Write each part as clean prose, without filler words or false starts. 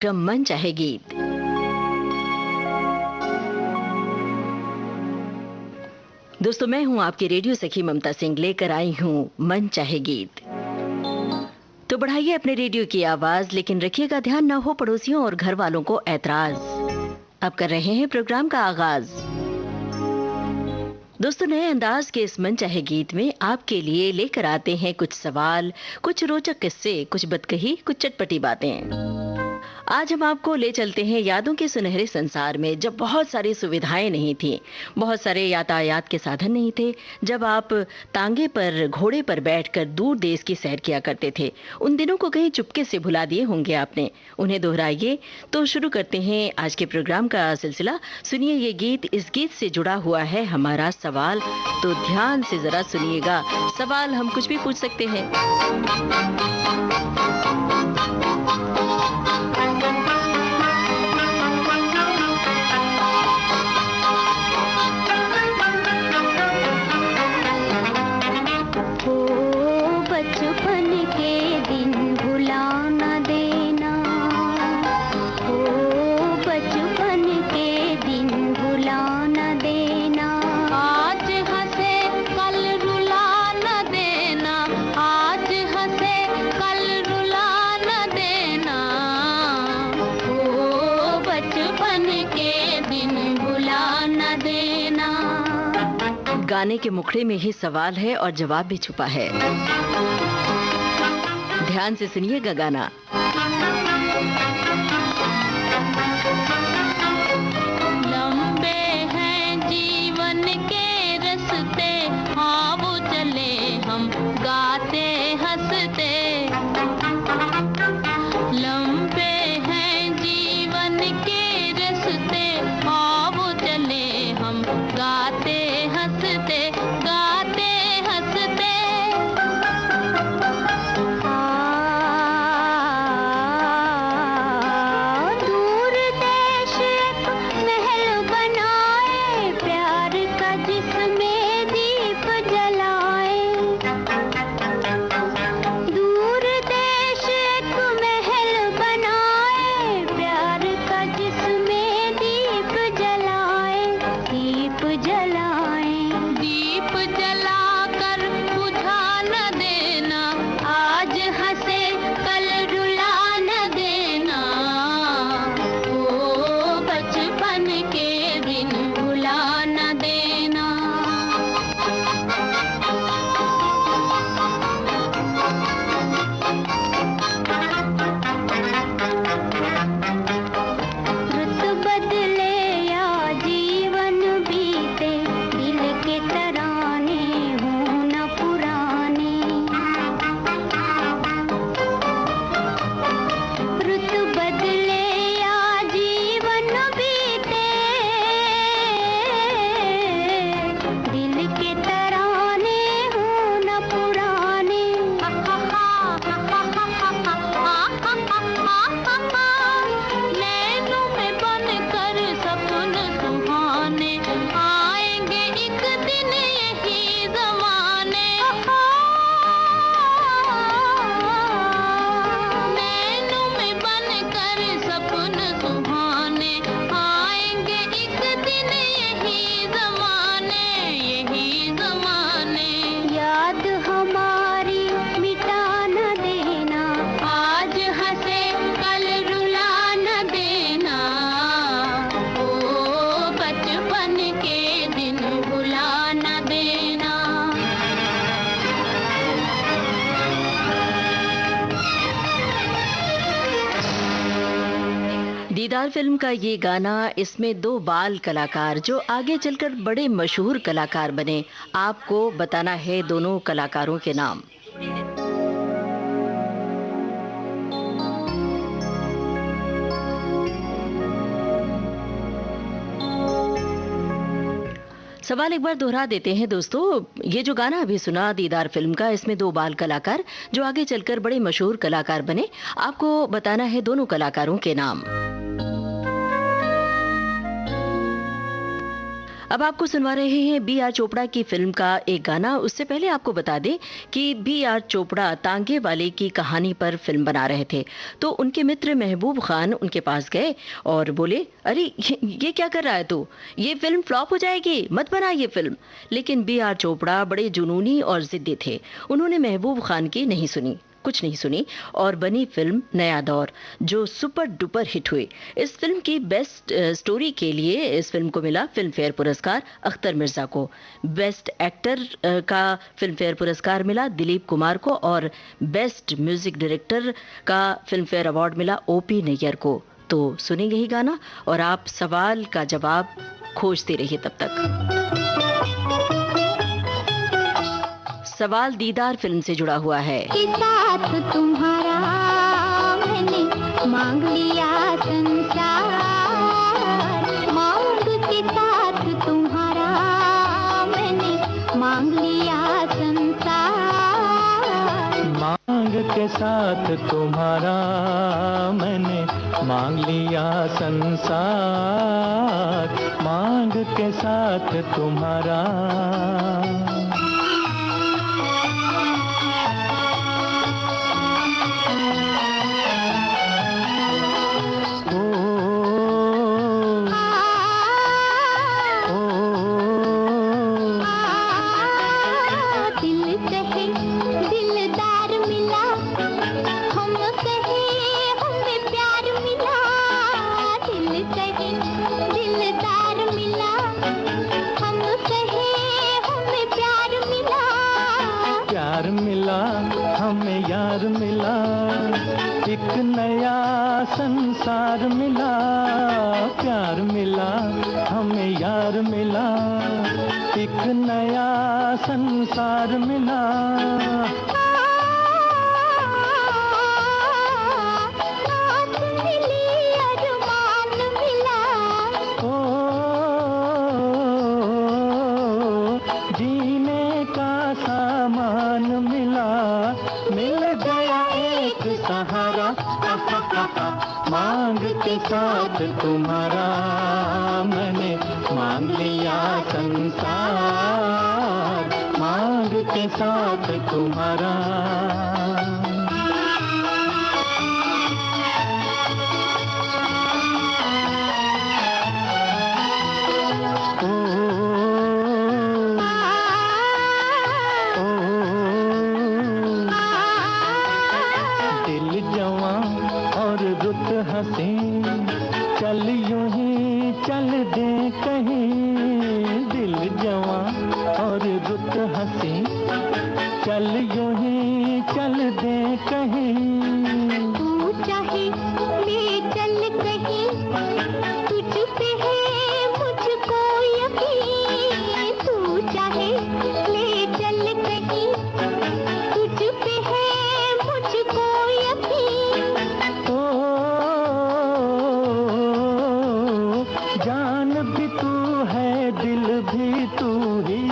कार्यक्रम मन चाहे गीत। दोस्तों, मैं हूं आपकी रेडियो सखी ममता सिंह, लेकर आई हूं मन चाहे गीत। तो बढ़ाइए अपने रेडियो की आवाज, लेकिन रखिएगा ध्यान न हो पड़ोसियों और घर वालों को ऐतराज। अब कर रहे हैं प्रोग्राम का आगाज। दोस्तों, नए अंदाज के इस मन चाहे गीत में आपके लिए लेकर आते हैं कुछ सवाल, कुछ रोचक किस्से, कुछ बतकही, कुछ चटपटी बातें। आज हम आपको ले चलते हैं यादों के सुनहरे संसार में, जब बहुत सारी सुविधाएं नहीं थी, बहुत सारे यातायात के साधन नहीं थे, जब आप तांगे पर, घोड़े पर बैठकर दूर देश की सैर किया करते थे। उन दिनों को कहीं चुपके से भुला दिए होंगे आपने, उन्हें दोहराइए। तो शुरू करते हैं आज के प्रोग्राम का सिलसिला। सुनिए ये गीत, इस गीत से जुड़ा हुआ है हमारा सवाल, तो ध्यान से जरा सुनिएगा। सवाल हम कुछ भी पूछ सकते हैं। गाने के मुखड़े में ही सवाल है और जवाब भी छुपा है। ध्यान से सुनिएगा गाना। लंबे हैं जीवन के रास्ते, आओ चले हम गाते हंसते। लंबे हैं जीवन के रास्ते, आओ चले हम गाते हंसते, गाते हंसते। दूर देश एक महल बनाए, प्यार का जिसमें दीप जलाए। दूर देश एक महल बनाए, प्यार का जिसमें दीप जलाए, दीप जलाए। दीप जलाकर बुझा न देना, आज हंसे कल रुला न देना। ओ बचपन के दिन भुला न देना। रुत बदले या जीवन बीते, दिल के तराने हों न पुराने। रुत बदले या जीवन बीते, दिल के तराने हों न पुराने। नैनों में बनकर सपन सुहाने, आएंगे एक दिन यही ज़माने। नैनों में बनकर सपन सुहाने, आएंगे एक दिन यही ज़माने, यही ज़माने। याद हमारी मिटा न देना, आज हंसे कल रुला न देना। ओ बचपन के दिन भुला न देना। दीदार फिल्म का ये गाना, इसमें दो बाल कलाकार जो आगे चलकर बड़े मशहूर कलाकार बने, आपको बताना है दोनों कलाकारों के नाम। सवाल एक बार दोहरा देते हैं दोस्तों। ये जो गाना अभी सुना दीदार फिल्म का, इसमें दो बाल कलाकार जो आगे चलकर बड़े मशहूर कलाकार बने, आपको बताना है दोनों कलाकारों के नाम। अब आपको सुनवा रहे हैं बी आर चोपड़ा की फिल्म का एक गाना। उससे पहले आपको बता दें कि बी आर चोपड़ा तांगे वाले की कहानी पर फिल्म बना रहे थे, तो उनके मित्र महबूब खान उनके पास गए और बोले, अरे ये क्या कर रहा है तू, ये फिल्म फ्लॉप हो जाएगी, मत बना ये फिल्म। लेकिन बी आर चोपड़ा बड़े जुनूनी और जिद्दी थे। उन्होंने महबूब खान की नहीं सुनी, कुछ नहीं सुनी, और बनी फिल्म नया दौर, जो सुपर डुपर हिट हुई। इस फिल्म की बेस्ट स्टोरी के लिए इस फिल्म को मिला फिल्म फेयर पुरस्कार अख्तर मिर्जा को। बेस्ट एक्टर का फिल्म फेयर पुरस्कार मिला दिलीप कुमार को, और बेस्ट म्यूजिक डायरेक्टर का फिल्म फेयर अवार्ड मिला ओपी नैयर को। तो सुनेंगे ही गाना और आप सवाल का जवाब खोजते रहिए तब तक। सवाल दीदार फिल्म से जुड़ा हुआ है। के साथ तुम्हारा मैंने मांग लिया संसार, मांग के साथ तुम्हारा मैंने मांग लिया संसार, मांग के साथ तुम्हारा मैंने मांग लिया संसार, मांग के साथ तुम्हारा। प्यार मिला हमें यार मिला, एक नया संसार मिला। प्यार मिला हमें यार मिला, एक नया संसार मिला। मांग के साथ तुम्हारा मैंने मांग लिया संसार, मांग के साथ तुम्हारा। चल यूं ही चल दे कहीं, दिल जवां और रुत हंसी, चल यूं ही चल दे कहीं। तू चाहे ले चल कहीं, तुझ पे है मुझको यकीन। तू चाहे ले चल कहीं, तुझ पे है मुझको यकीन। जान भी तू है, दिल भी तू ही,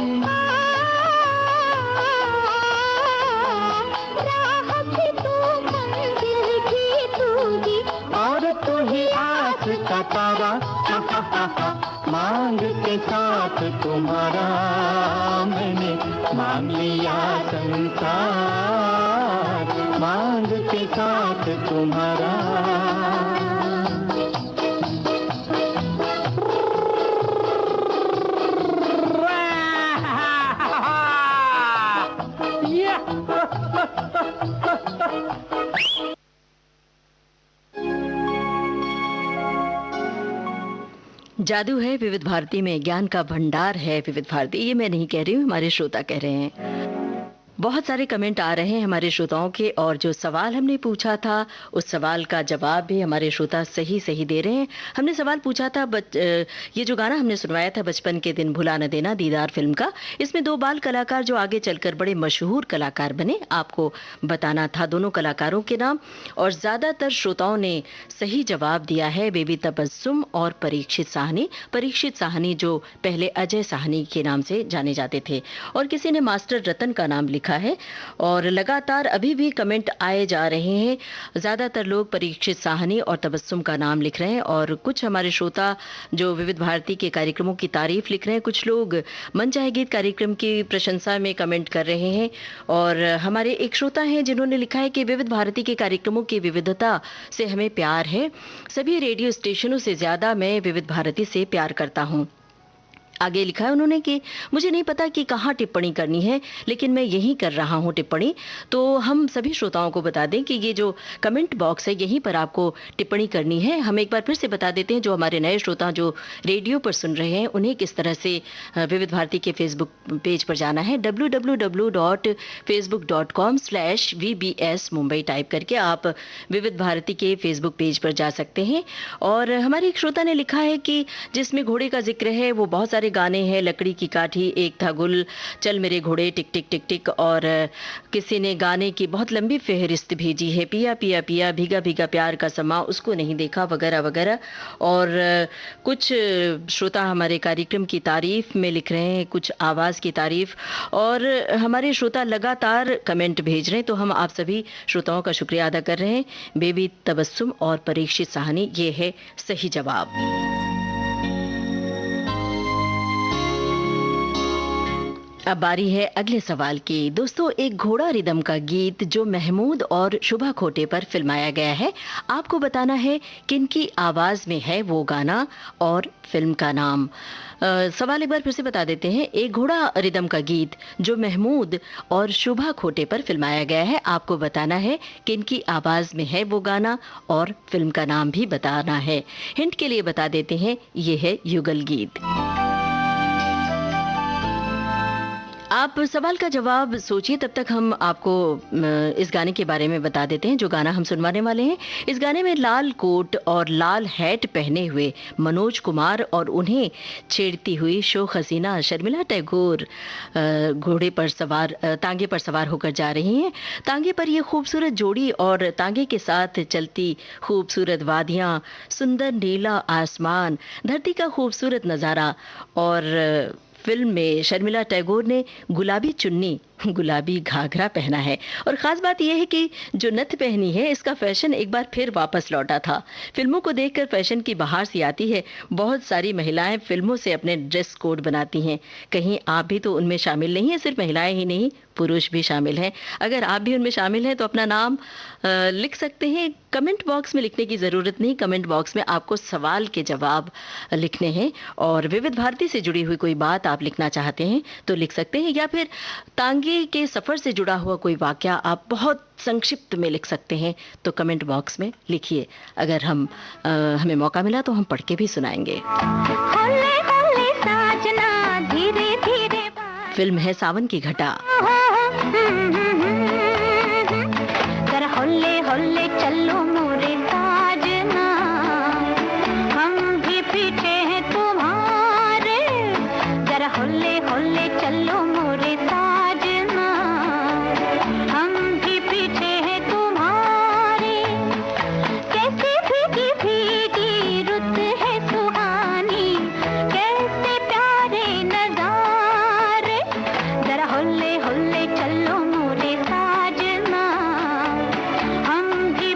राह भी तू, मंजिल भी तू ही, और तू ही आस का तारा। मांग के साथ तुम्हारा मैंने मांग लिया संसार, मांग के साथ तुम्हारा। जादू है विविध भारती में, ज्ञान का भंडार है विविध भारती। ये मैं नहीं कह रही हूँ, हमारे श्रोता कह रहे हैं। बहुत सारे कमेंट आ रहे हैं हमारे श्रोताओं के, और जो सवाल हमने पूछा था उस सवाल का जवाब भी हमारे श्रोता सही सही दे रहे हैं। हमने सवाल पूछा था ये जो गाना हमने सुनवाया था बचपन के दिन भुला न देना, दीदार फिल्म का, इसमें दो बाल कलाकार जो आगे चलकर बड़े मशहूर कलाकार बने, आपको बताना था दोनों कलाकारों के नाम। और ज़्यादातर श्रोताओं ने सही जवाब दिया है बेबी तबस्सुम और परीक्षित साहनी। परीक्षित साहनी जो पहले अजय साहनी के नाम से जाने जाते थे, और किसी ने मास्टर रतन का नाम लिखा लिखा है और लगातार अभी भी कमेंट आए जा रहे हैं। ज़्यादातर लोग परीक्षित साहनी और तबस्सुम का नाम लिख रहे हैं और कुछ हमारे श्रोता जो विविध भारती के कार्यक्रमों की तारीफ लिख रहे हैं, कुछ लोग मन चाहे गीत कार्यक्रम की प्रशंसा में कमेंट कर रहे हैं। और हमारे एक श्रोता हैं जिन्होंने लिखा है कि विविध भारती के कार्यक्रमों की विविधता से हमें प्यार है। सभी रेडियो स्टेशनों से ज़्यादा मैं विविध भारती से प्यार करता हूँ। आगे लिखा है उन्होंने कि मुझे नहीं पता कि कहाँ टिप्पणी करनी है, लेकिन मैं यहीं कर रहा हूँ टिप्पणी। तो हम सभी श्रोताओं को बता दें कि ये जो कमेंट बॉक्स है यहीं पर आपको टिप्पणी करनी है। हम एक बार फिर से बता देते हैं, जो हमारे नए श्रोता जो रेडियो पर सुन रहे हैं उन्हें किस तरह से विविध भारती के फेसबुक पेज पर जाना है। www.facebook.com/VBS मुंबई टाइप करके आप विविध भारती के फेसबुक पेज पर जा सकते हैं। और हमारे एक श्रोता ने लिखा है कि जिसमें घोड़े का जिक्र है वो बहुत सारे गाने हैं, लकड़ी की काठी, एक था गुल, चल मेरे घोड़े, टिक टिक टिक टिक, और किसी ने गाने की बहुत लंबी फहरिस्त भेजी है, पिया पिया पिया, भीगा भीगा प्यार का समा, उसको नहीं देखा, वगैरह वगैरह। और कुछ श्रोता हमारे कार्यक्रम की तारीफ में लिख रहे हैं, कुछ आवाज़ की तारीफ, और हमारे श्रोता लगातार कमेंट भेज रहे हैं। तो हम आप सभी श्रोताओं का शुक्रिया अदा कर रहे हैं। बेबी, तबस्सुम और परीक्षित साहनी, ये है सही जवाब। अब बारी है अगले सवाल की। दोस्तों, एक घोड़ा रिदम का गीत जो महमूद और शुभा खोटे पर फिल्माया गया है, आपको बताना है किनकी आवाज में है वो गाना और फिल्म का नाम। सवाल एक बार फिर से बता देते हैं। एक घोड़ा रिदम का गीत जो महमूद और शुभा खोटे पर फिल्माया गया है, आपको बताना है किनकी आवाज में है वो गाना और फिल्म का नाम भी बताना है। हिंट के लिए बता देते हैं, ये है युगल गीत। आप सवाल का जवाब सोचिए, तब तक हम आपको इस गाने के बारे में बता देते हैं जो गाना हम सुनवाने वाले हैं। इस गाने में लाल कोट और लाल हैट पहने हुए मनोज कुमार और उन्हें छेड़ती हुई शोख हसीना शर्मिला टैगोर घोड़े पर सवार, तांगे पर सवार होकर जा रही हैं। तांगे पर ये खूबसूरत जोड़ी और तांगे के साथ चलती खूबसूरत वादियाँ, सुंदर नीला आसमान, धरती का खूबसूरत नज़ारा। और फिल्म में शर्मिला टैगोर ने गुलाबी चुन्नी, गुलाबी घाघरा पहना है। और ख़ास बात यह है कि जो नथ पहनी है, इसका फैशन एक बार फिर वापस लौटा था। फिल्मों को देखकर फैशन की बहार सी आती है। बहुत सारी महिलाएं फिल्मों से अपने ड्रेस कोड बनाती हैं। कहीं आप भी तो उनमें शामिल नहीं हैं? सिर्फ महिलाएं ही नहीं, पुरुष भी शामिल हैं। अगर आप भी उनमें शामिल हैं तो अपना नाम लिख सकते हैं। कमेंट बॉक्स में लिखने की ज़रूरत नहीं, कमेंट बॉक्स में आपको सवाल के जवाब लिखने हैं। और विविध भारती से जुड़ी हुई कोई बात आप लिखना चाहते हैं तो लिख सकते हैं, या फिर तांगे के सफ़र से जुड़ा हुआ कोई वाकया आप बहुत संक्षिप्त में लिख सकते हैं। तो कमेंट बॉक्स में लिखिए। अगर हमें मौका मिला तो हम पढ़ के भी सुनाएंगे। होले होले साजना, धीरे धीरे फिल्म है सावन की घटा। जरा होले होले चलो मोरे साजना, हम भी पीछे हैं तुम्हारे। जरा होले होले चलो मोरे साजना, हम भी पीछे हैं तुम्हारे। कैसे भीगी भीगी रुत है सुहानी, कैसे प्यारे नजारे। जरा होले होले चलो मोरे साजना, हम भी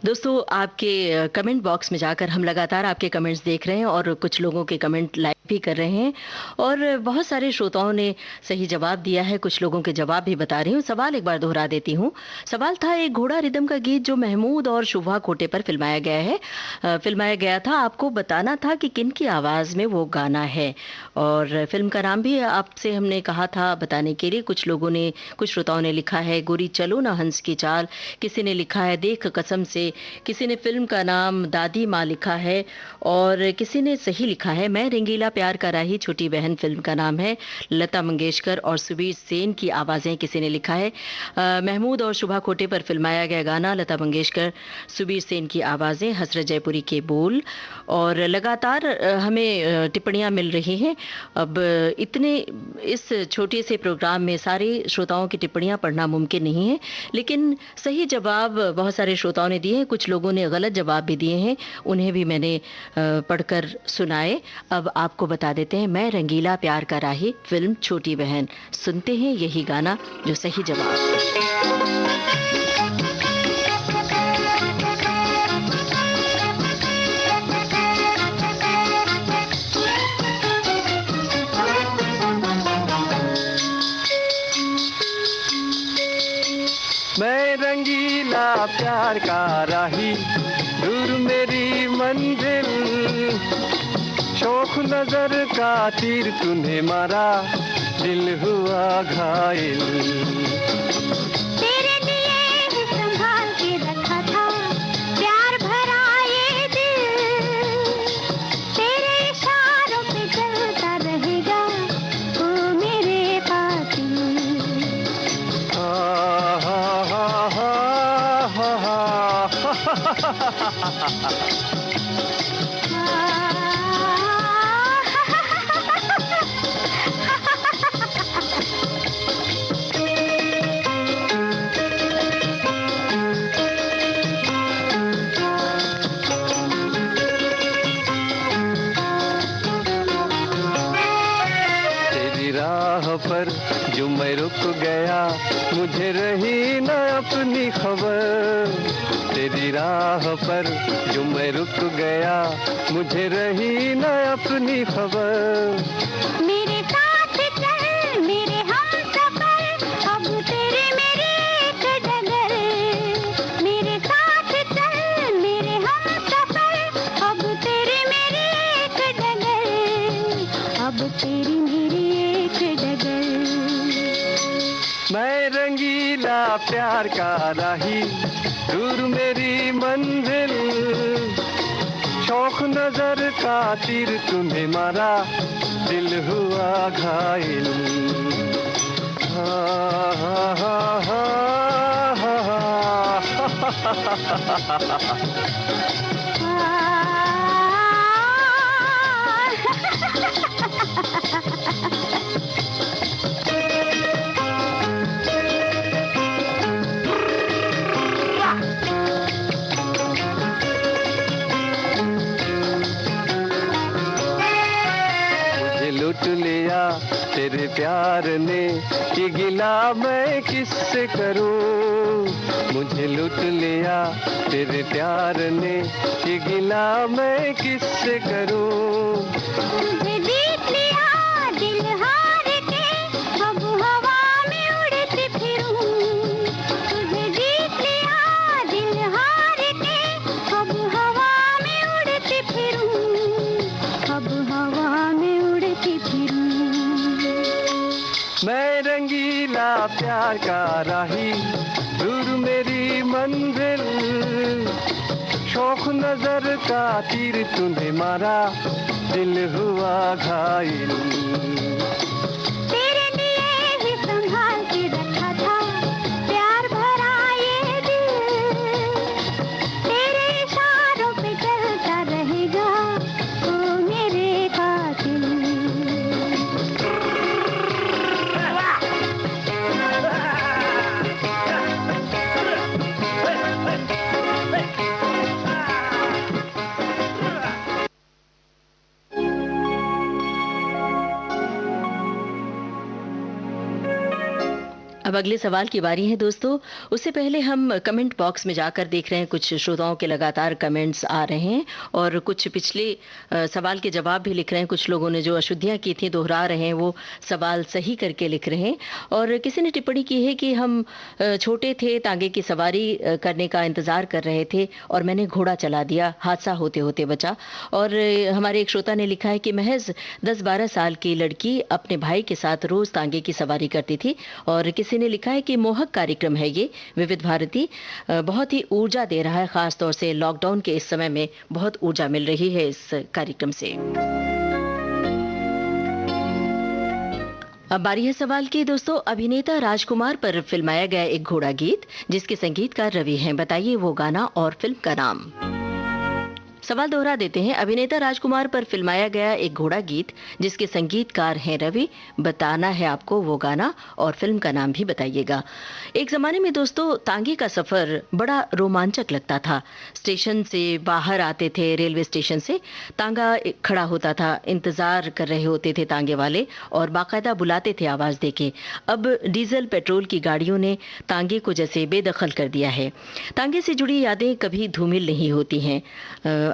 दोस्तों, आपके कमेंट बॉक्स में जाकर हम लगातार आपके कमेंट्स देख रहे हैं और कुछ लोगों के कमेंट लाइक भी कर रहे हैं और बहुत सारे श्रोताओं ने सही जवाब दिया है। कुछ लोगों के जवाब भी बता रही हूँ। सवाल एक बार दोहरा देती हूँ। सवाल था, एक घोड़ा रिदम का गीत जो महमूद और शुभा खोटे पर फिल्माया गया था, आपको बताना था कि किन की आवाज़ में वो गाना है। और फिल्म का नाम भी आपसे हमने कहा था बताने के लिए। कुछ श्रोताओं ने लिखा है गोरी चलो ना हंस की चाल, किसी ने लिखा है देख कसम से, किसी ने फिल्म का नाम दादी माँ लिखा है और किसी ने सही लिखा है मैं रंगीला प्यार का राही छोटी बहन फिल्म का नाम है। लता मंगेशकर और सुबीर सेन की आवाज़ें किसी ने लिखा है। महमूद और शुभा खोटे पर फिल्माया गया गाना, लता मंगेशकर, सुबीर सेन की आवाज़ें, हसरत जयपुरी के बोल। और लगातार हमें टिप्पणियाँ मिल रही हैं। अब इस छोटे से प्रोग्राम में सारे श्रोताओं की टिप्पणियाँ पढ़ना मुमकिन नहीं है, लेकिन सही जवाब बहुत सारे श्रोताओं ने दिए हैं। कुछ लोगों ने गलत जवाब भी दिए हैं, उन्हें भी मैंने पढ़कर सुनाए। अब आपको बता देते हैं, मैं रंगीला प्यार का राही फिल्म छोटी बहन। सुनते हैं यही गाना जो सही जवाब। मैं रंगीला प्यार का राही, दूर मेरी मंजिल, शौक नजर का तीर तूने मारा, दिल हुआ घायल। तेरे लिए ही संभाल के रखा था प्यार भरा ये दिल, तेरे इशारों पे चलता रहेगा ओ मेरे कातिल। तेरी राह पर जो मैं रुक गया, मुझे रही न अपनी खबर। तेरी राह पर जो मैं रुक गया, मुझे रही न अपनी खबर। मेरे साथ चल मेरे हमसफर, अब तेरे मेरे एक डगर। मेरे साथ चल मेरे हमसफर, अब तेरे मेरे एक डगर। अब तेरी मेरी एक डगर। मैं रंगीला प्यार का राही, दूर मेरी मंजिल, शौक नजर का तीर तुम्हें मारा, दिल हुआ घायल। हा हा हा हा हा लूट लिया तेरे प्यार ने, ये गिला मैं किससे करूं। मुझे लूट लिया तेरे प्यार ने, ये गिला मैं किससे करूं। तुझे जीत लिया दिल हार के, अब हवा में उड़ती फिरूं। तुझे जीत लिया दिल हार के, अब हवा में उड़ती फिरूं। अब हवा में उड़ती फिरूं। मैं रंगीला प्यार का राही, दूर मेरी मंजिल, शौक नजर का तीर तूने मारा, दिल हुआ घायल। तेरे लिए ही संभाल के रखा था प्यार भरा ये दिल, तेरे इशारों पे चलता रहेगा ओ मेरे कातिल। अब अगले सवाल की बारी है दोस्तों। उससे पहले हम कमेंट बॉक्स में जाकर देख रहे हैं, कुछ श्रोताओं के लगातार कमेंट्स आ रहे हैं और कुछ पिछले सवाल के जवाब भी लिख रहे हैं। कुछ लोगों ने जो अशुद्धियाँ की थी दोहरा रहे हैं, वो सवाल सही करके लिख रहे हैं। और किसी ने टिप्पणी की है कि हम छोटे थे, तांगे की सवारी करने का इंतज़ार कर रहे थे और मैंने घोड़ा चला दिया, हादसा होते होते बचा। और हमारे एक श्रोता ने लिखा है कि महज 10-12 साल की लड़की अपने भाई के साथ रोज़ तांगे की सवारी करती थी। और किसी ने लिखा है कि मोहक कार्यक्रम है ये विविध भारती, बहुत ही ऊर्जा दे रहा है, खास तौर से लॉकडाउन के इस समय में बहुत ऊर्जा मिल रही है इस कार्यक्रम से। अब बारी है सवाल की दोस्तों। अभिनेता राजकुमार पर फिल्माया गया एक घोड़ा गीत जिसके संगीतकार रवि हैं, बताइए वो गाना और फिल्म का नाम। सवाल दोहरा देते हैं। अभिनेता राजकुमार पर फिल्माया गया एक घोड़ा गीत जिसके संगीतकार हैं रवि, बताना है आपको वो गाना और फिल्म का नाम भी बताइएगा। एक ज़माने में दोस्तों तांगे का सफ़र बड़ा रोमांचक लगता था। स्टेशन से बाहर आते थे, रेलवे स्टेशन से तांगा खड़ा होता था, इंतज़ार कर रहे होते थे तांगे वाले और बाकायदा बुलाते थे आवाज़ देके। अब डीजल पेट्रोल की गाड़ियों ने तांगे को जैसे बेदखल कर दिया है। तांगे से जुड़ी यादें कभी धूमिल नहीं होती हैं।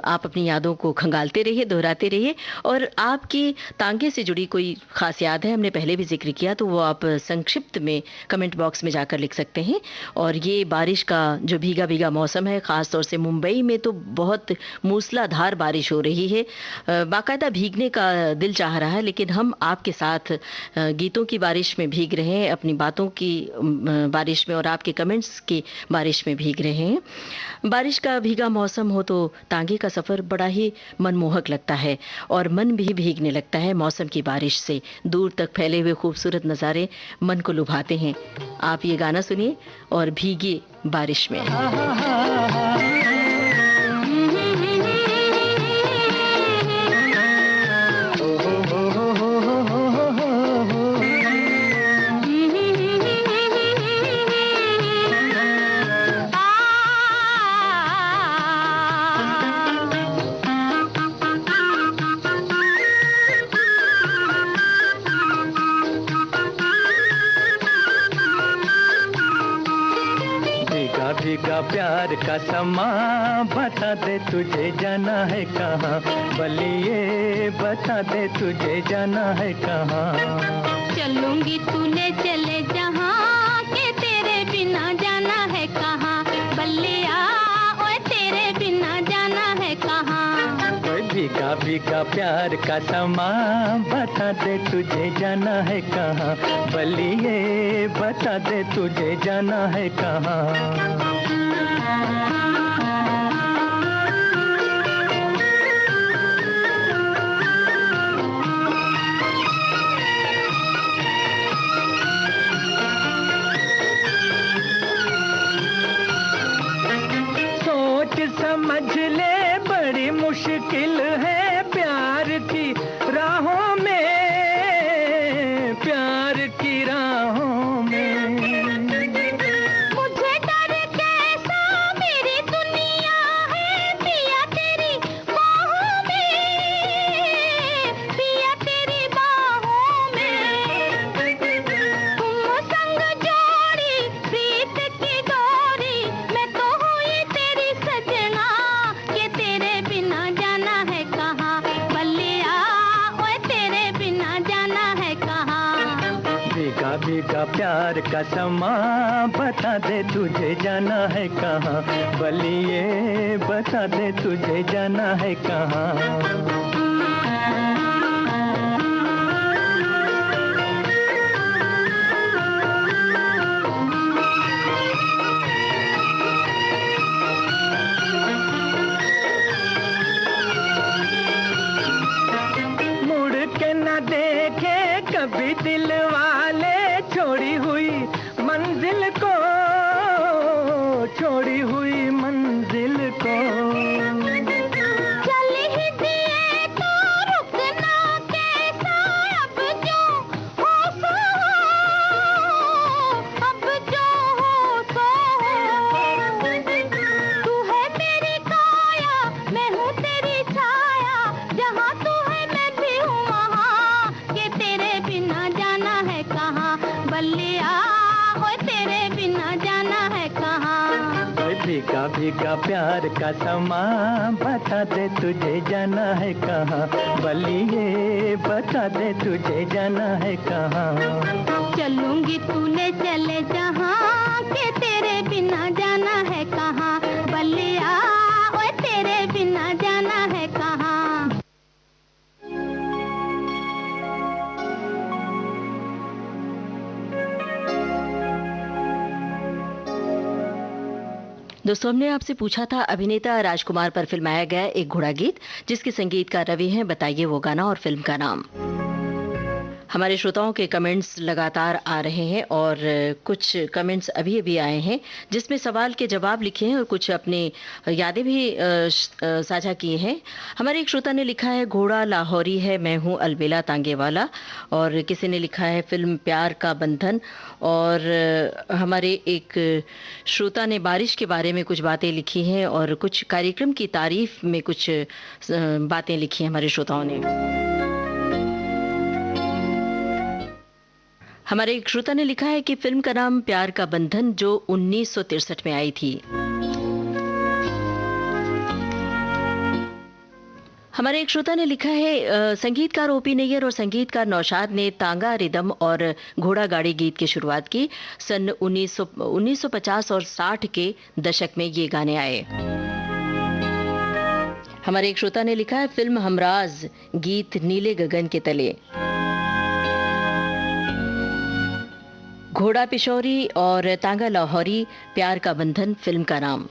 आप अपनी यादों को खंगालते रहिए, दोहराते रहिए। और आपकी तांगे से जुड़ी कोई खास याद है, हमने पहले भी जिक्र किया, तो वो आप संक्षिप्त में कमेंट बॉक्स में जाकर लिख सकते हैं। और ये बारिश का जो भीगा भीगा मौसम है, ख़ास तौर से मुंबई में तो बहुत मूसलाधार बारिश हो रही है। बाकायदा भीगने का दिल चाह रहा है, लेकिन हम आपके साथ गीतों की बारिश में भीग रहे हैं, अपनी बातों की बारिश में और आपके कमेंट्स की बारिश में भीग रहे हैं। बारिश का भीगा मौसम हो तो तांगे का सफ़र बड़ा ही मनमोहक लगता है और मन भी भीगने लगता है मौसम की बारिश से। दूर तक फैले हुए खूबसूरत नज़ारे मन को लुभाते हैं। आप ये गाना सुनिए और भीगिए बारिश में। भीगा प्यार का समा, बता दे तुझे जाना है कहाँ, बलिए बता दे तुझे जाना है कहाँ। चलूंगी तूने चले जहाँ के तेरे बिना जाना है कहाँ, बल्लिया ओए तेरे बिना जाना है कहाँ। भीगा भीगा प्यार का समा, बता दे तुझे जाना है कहाँ, बलिए बता दे तुझे जाना है कहाँ। सोच समझ ले बड़ी मुश्किल है प्यार की राहों में, प्यार की राहों में। मुझे डर कैसा मेरी दुनिया है, पिया तेरी बाहों में, पिया तेरी बाहों में। तुम संग जोड़ी प्रीत की डोरी, मैं तो हुई तेरी सजना, ये तेरे बिना जाना है कहाँ, बल्लिया ओए तेरे बिना जाना है कहाँ। भीगा भीगा प्यार का समा, बता दे तुझे जाना है कहाँ, बलिए बता दे तुझे जाना है कहाँ। मुड़ के न देखे कभी दिल वाले, छोड़ी हुई मंजिल को, छोड़ी हुई मंजिल को। चल ही दिए भीगा प्यार का समा, बता दे तुझे जाना है कहाँ, बलिए बता दे तुझे जाना है कहाँ। चलूंगी तूने चले जहाँ, के तेरे बिना जाना है कहाँ, बलिया ओए तेरे बिना जाना है कहाँ। दोस्तों, हमने आपसे पूछा था अभिनेता राजकुमार पर फिल्माया गया एक घोड़ा गीत जिसके संगीतकार रवि हैं, बताइए वो गाना और फिल्म का नाम। हमारे श्रोताओं के कमेंट्स लगातार आ रहे हैं और कुछ कमेंट्स अभी अभी आए हैं जिसमें सवाल के जवाब लिखे हैं और कुछ अपनी यादें भी साझा किए हैं। हमारे एक श्रोता ने लिखा है घोड़ा लाहौरी है, मैं हूँ अलबेला तांगेवाला, और किसी ने लिखा है फिल्म प्यार का बंधन, और हमारे एक श्रोता ने बारिश के बारे में कुछ बातें लिखी हैं और कुछ कार्यक्रम की तारीफ में कुछ बातें लिखी हैं हमारे श्रोताओं ने। हमारे एक श्रोता ने लिखा है कि फिल्म का नाम प्यार का बंधन जो 1963 में आई थी। हमारे एक श्रोता ने लिखा है संगीतकार ओपी नैयर और संगीतकार नौशाद ने तांगा रिदम और घोड़ा गाड़ी गीत की शुरुआत की। सन 1950 और 60 के दशक में ये गाने आए। हमारे एक श्रोता ने लिखा है फिल्म हमराज, गीत नीले गगन के तले। घोड़ा पिशौरी और तांगा लाहौरी, प्यार का बंधन फिल्म का नाम।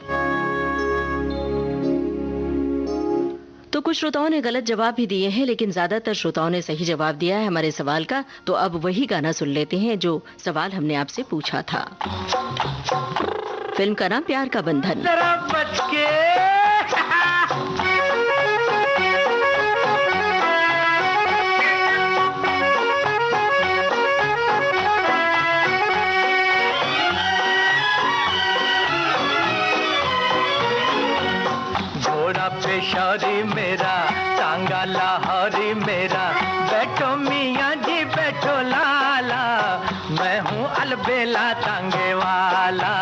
तो कुछ श्रोताओं ने गलत जवाब भी दिए हैं, लेकिन ज्यादातर श्रोताओं ने सही जवाब दिया है हमारे सवाल का। तो अब वही गाना सुन लेते हैं जो सवाल हमने आपसे पूछा था। फिल्म का नाम प्यार का बंधन। पेशौरी मेरा, टांगा लाहौरी मेरा, बैठो मियाँ जी बैठो लाला, मैं हूँ अलबेला तांगे वाला,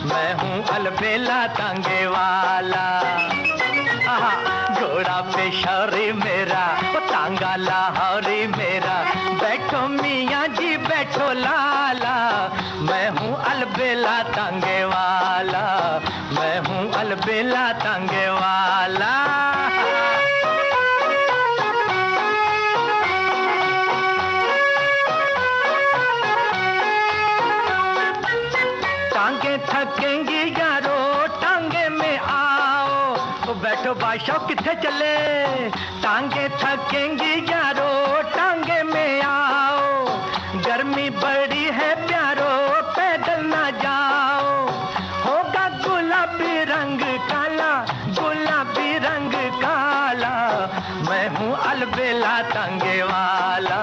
मैं हूँ अलबेला तांगे वाला। घोड़ा पेशौरी मेरा, टांगा लाहौरी मेरा, बैठो मियाँ जी बैठो लाला, मैं हूँ अलबेला तांगे वाला, मैं हूँ अलबेला तांगे वाला। टांगे थकेंगी यारो टांगे में आओ, बैठो बादशाह किथे चले, टांगे थकेंगी यारो टांगे में आओ, गर्मी बड़ी है प्यारो पैदल ना जाओ, होगा गुलाबी रंग काला, गुलाबी रंग काला, मैं हूँ अलबेला तांगे वाला,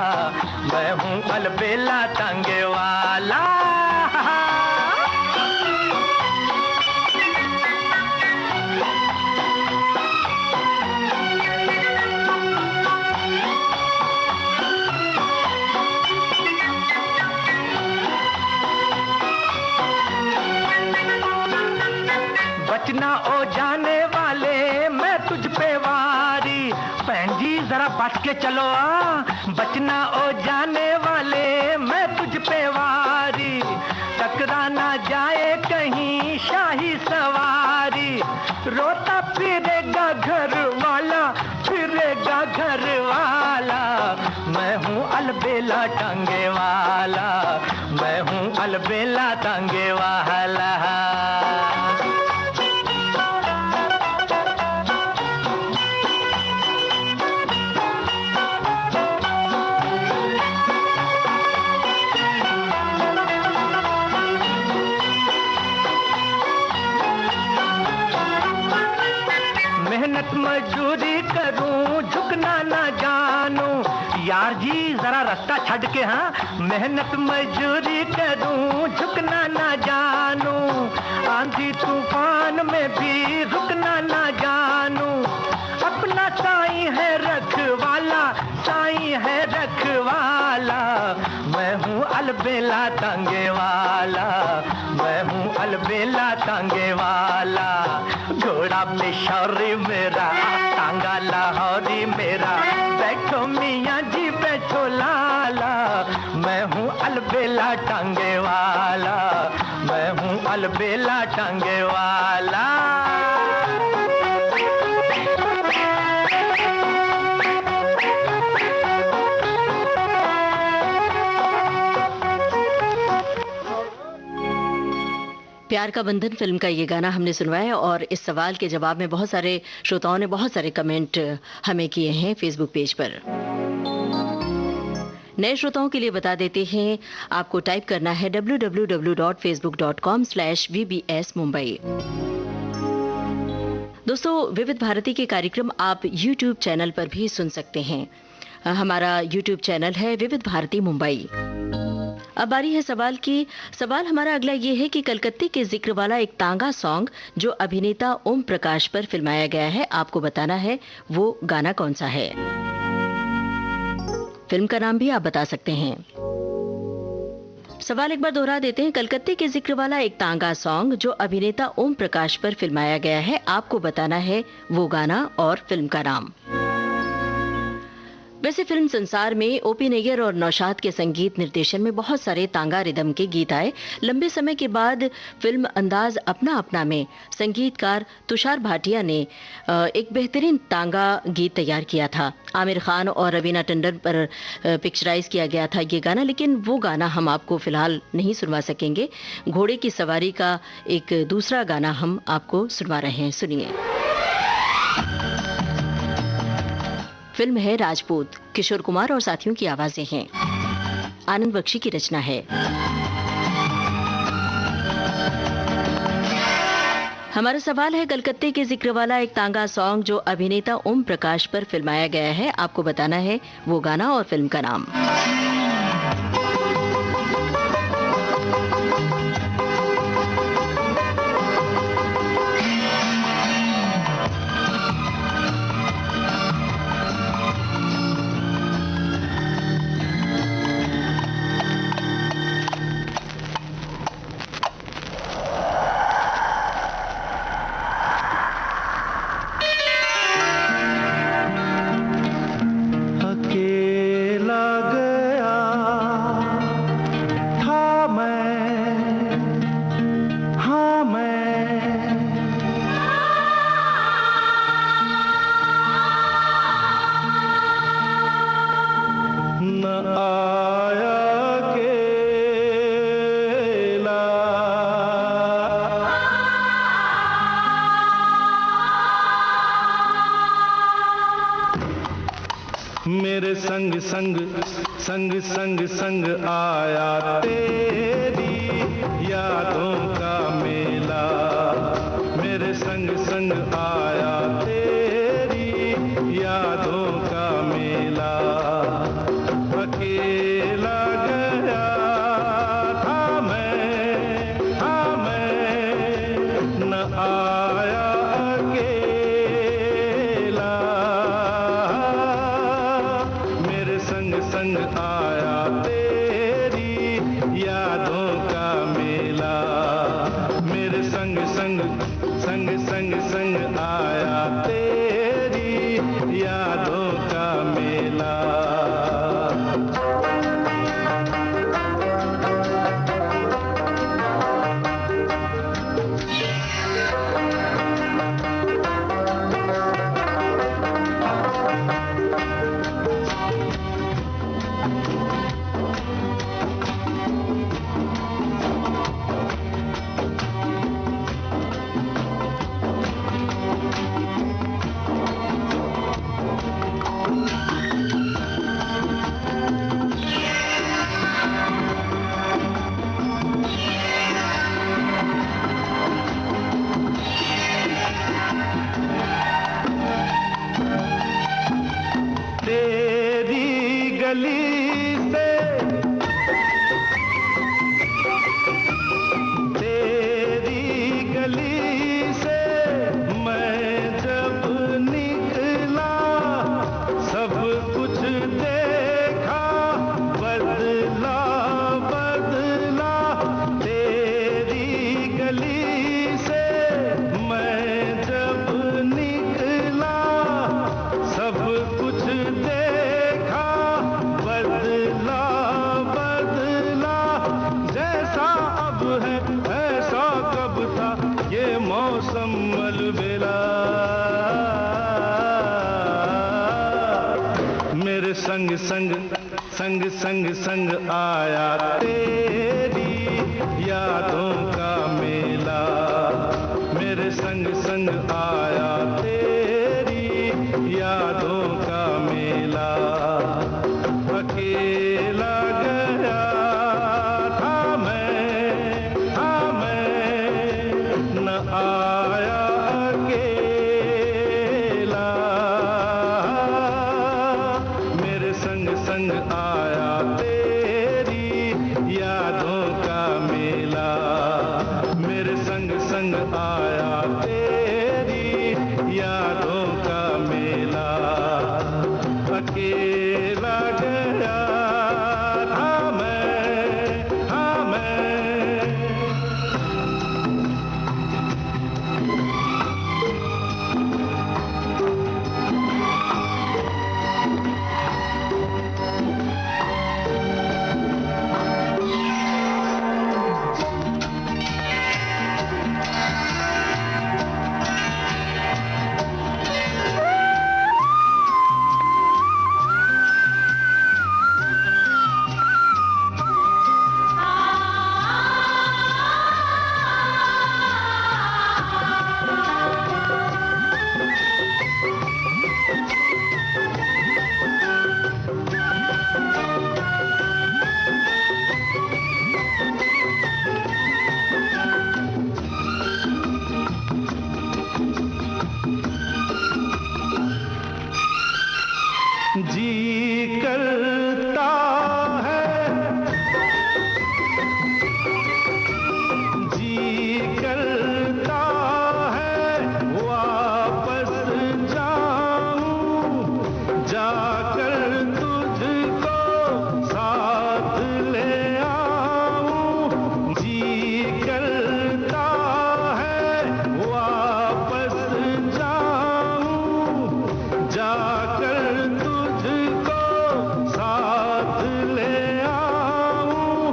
मैं हूँ अलबेला तांगे वाला। बचना ओ जाने वाले मैं तुझ पे वारी, बहन जी जरा बच के चलो बचना ओ जाने वाले मैं तुझ पे वारी, टकरा ना जाए कहीं शाही सवारी, रोता फिरेगा घर वाला, फिरेगा घर वाला, मैं हूँ अलबेला टांगे वाला, मैं हूँ अलबेला टांगे वाला। मेहनत मजदूरी करूं झुकना ना जानूं, यार जी जरा रास्ता छड़ के हाँ, मेहनत मजदूरी करूं झुकना ना जानूं, आंधी तूफान में भी रुकना ना जानूं, अपना साईं है रखवाला, साईं है रखवाला, मैं हूँ अलबेला तांगे वाला, मैं हूँ अलबेला तांगे वाला। पेशौरी मेरा, टांगा लाहौरी मेरा, बैठो मियाँ जी बैठो लाला, मैं हूँ अलबेला टांगे वाला, मैं हूँ अलबेला टांगे वाला। प्यार का बंधन फिल्म का ये गाना हमने सुनवाया और इस सवाल के जवाब में बहुत सारे श्रोताओं ने बहुत सारे कमेंट हमें किए हैं फेसबुक पेज पर। नए श्रोताओं के लिए बता देते हैं, आपको टाइप करना है www.facebook.com/vbs mumbai। दोस्तों, विविध भारती के कार्यक्रम आप YouTube चैनल पर भी सुन सकते हैं। हमारा YouTube चैनल है विविध भारती मुंबई। अब बारी है सवाल की। सवाल हमारा अगला ये है कि कलकत्ते के जिक्र वाला एक तांगा सॉन्ग जो अभिनेता ओम प्रकाश पर फिल्माया गया है, आपको बताना है वो गाना कौन सा है। फिल्म का नाम भी आप बता सकते हैं। सवाल एक बार दोहरा देते हैं। कलकत्ते के जिक्र वाला एक तांगा सॉन्ग जो अभिनेता ओम प्रकाश पर फिल्माया गया है, आपको बताना है वो गाना और फिल्म का नाम। वैसे फिल्म संसार में ओपी नैयर और नौशाद के संगीत निर्देशन में बहुत सारे तांगा रिदम के गीत आए। लंबे समय के बाद फिल्म अंदाज अपना अपना में संगीतकार तुषार भाटिया ने एक बेहतरीन तांगा गीत तैयार किया था। आमिर खान और रवीना टंडन पर पिक्चराइज किया गया था ये गाना, लेकिन वो गाना हम आपको फिलहाल नहीं सुनवा सकेंगे। घोड़े की सवारी का एक दूसरा गाना हम आपको सुनवा रहे हैं, सुनिए। फिल्म है राजपूत। किशोर कुमार और साथियों की आवाजें हैं। आनंद बख्शी की रचना है। हमारा सवाल है, कलकत्ते के जिक्र वाला एक तांगा सॉन्ग जो अभिनेता ओम प्रकाश पर फिल्माया गया है, आपको बताना है वो गाना और फिल्म का नाम। मेरे संग संग संग संग संग आया तेरी यादों का मेला, मेरे संग संग आया तेरी यादों का मेला। अकेला गया था मैं न आया अकेला, मेरे संग संग आया तेरी यादों का मेला, मेरे संग संग संग संग संग आया तेरी यादों का मेला। गली से मैं जब मेरे संग संग संग संग संग आया तेरी यादों का मेला, मेरे संग संग आया तेरी यादों का मेला। अकेला गया था मैं न आया अकेला, मेरे संग संग आया तेरी यादों का मेला, मेरे संग संग आया तेरी यादों का मेला। अकेला गया था मैं। जी करता है, जी करता है वापस जाऊं, जाकर तुझको साथ ले आऊं। जी करता है वापस जाऊं, जाकर तुझको साथ ले आऊं।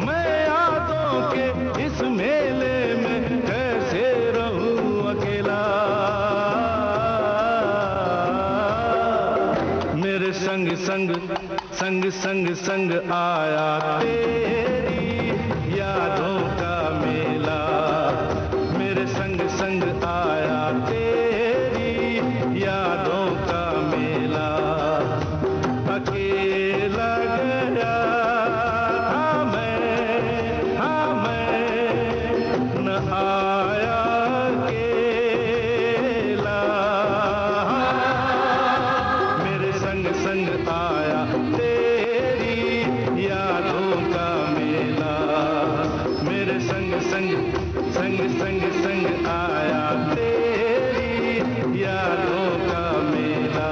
मैं यादों के इस मेले में कैसे रहूं अकेला, मेरे संग संग संग संग संग आया तेरी यादों का मेला, मेरे संग संग आया तेरी यादों का मेला। अकेला गया था मैं न आया अकेला, मेरे संग संग आया तेरी यादों का मेला, मेरे संग संग संग संग संग आया तेरी यादों का मेला।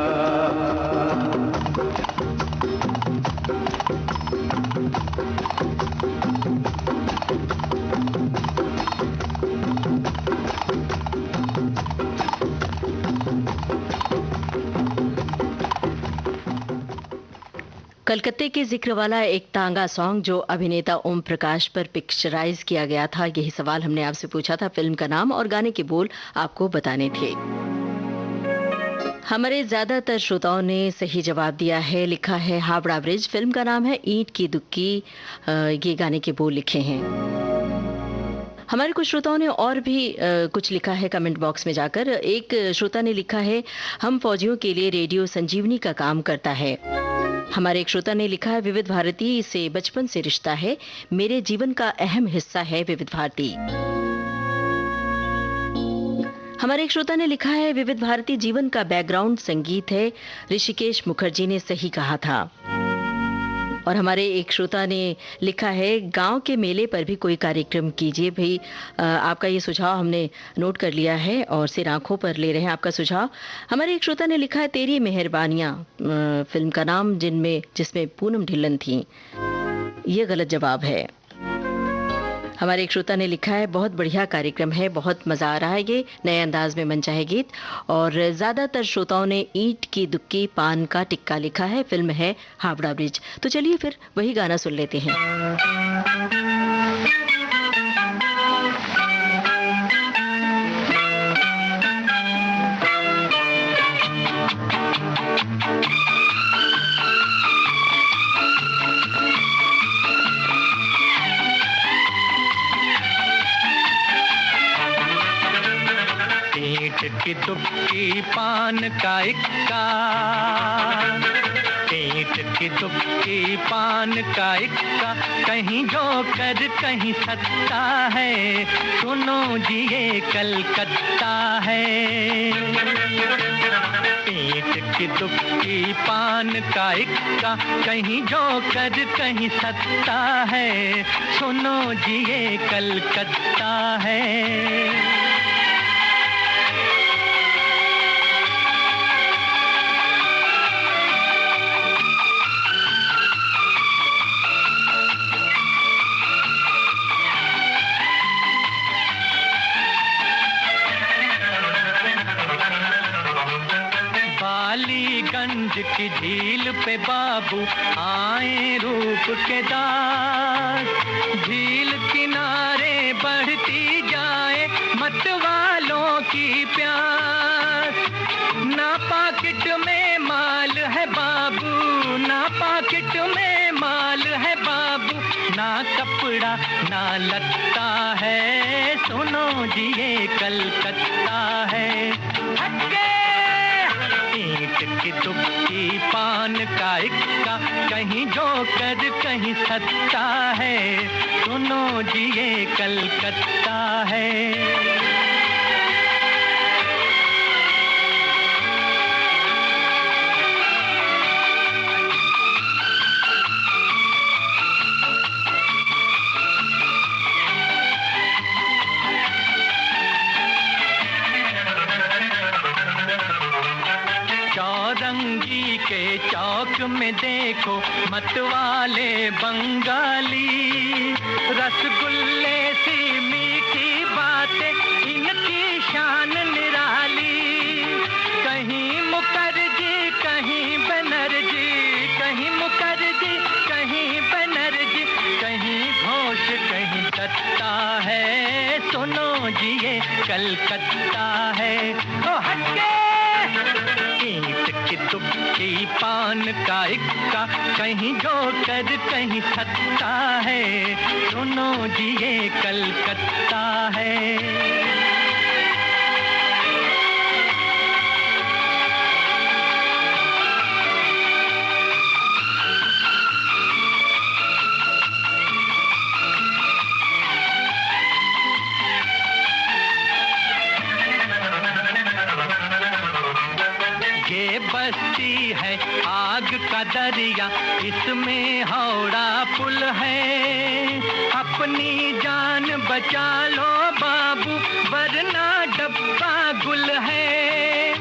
कलकत्ते के जिक्र वाला एक तांगा सॉन्ग जो अभिनेता ओम प्रकाश पर पिक्चराइज किया गया था, यही सवाल हमने आपसे पूछा था। फिल्म का नाम और गाने के बोल आपको बताने थे। हमारे ज्यादातर श्रोताओं ने सही जवाब दिया है। लिखा है हावड़ा ब्रिज, फिल्म का नाम है ईंट की दुक्की, ये गाने के बोल लिखे हैं। हमारे कुछ श्रोताओं ने और भी कुछ लिखा है कमेंट बॉक्स में जाकर। एक श्रोता ने लिखा है हम फौजियों के लिए रेडियो संजीवनी का काम करता है। हमारे एक श्रोता ने लिखा है विविध भारती से बचपन से रिश्ता है, मेरे जीवन का अहम हिस्सा है विविध भारती। हमारे एक श्रोता ने लिखा है विविध भारती जीवन का बैकग्राउंड संगीत है, ऋषिकेश मुखर्जी ने सही कहा था। और हमारे एक श्रोता ने लिखा है गांव के मेले पर भी कोई कार्यक्रम कीजिए। भाई आपका ये सुझाव हमने नोट कर लिया है और सिर आंखों पर ले रहे हैं आपका सुझाव। हमारे एक श्रोता ने लिखा है तेरी मेहरबानियां, फिल्म का नाम जिसमें पूनम ढिल्लन थी। ये गलत जवाब है। हमारे एक श्रोता ने लिखा है बहुत बढ़िया कार्यक्रम है, बहुत मजा आ रहा है ये नए अंदाज में मनचाहे गीत। और ज्यादातर श्रोताओं ने ईंट की दुक्की पान का टिक्का लिखा है, फिल्म है हावड़ा ब्रिज। तो चलिए फिर वही गाना सुन लेते हैं। की दुबकी पान का इक्का, ईंट की दुबकी पान का इक्का, कहीं जोकर कहीं सत्ता है, सुनो जी ये कलकत्ता है। ईंट की दुबकी पान का इक्का, कहीं जोकर कहीं सत्ता है, सुनो जी ये कलकत्ता है। बालीगंज की झील पे बाबू आए रूप के दास, झील किनारे बढ़ती जाए मतवालों की प्यास। ना पाकिट में माल है बाबू, ना पाकिट में माल है बाबू, ना कपड़ा ना लत्ता है, सुनो जी ये कलकत्ता है। ईंट की दुबकी पान का इक्का, कहीं जोकर कहीं सत्ता है, सुनो जी ये कलकत्ता है। चौरंगी के चौक में देखो मतवाले बंगाली, रसगुल्ले सी मीठी बातें इनकी शान निराली। कहीं मुखर्जी कहीं बनर्जी, कहीं मुखर्जी कहीं बनर्जी, कहीं घोष कहीं दत्ता है, सुनो जी ये कलकत्ता है। ओ हटके ईंट की दुबकी पान का इक्का, कहीं जोकर कहीं सत्ता है, सुनो जी ये कलकत्ता है। ये बस्ती है आग का दरिया, इसमें हावड़ा पुल है, अपनी जान बचा लो बाबू वरना डब्बा गुल है।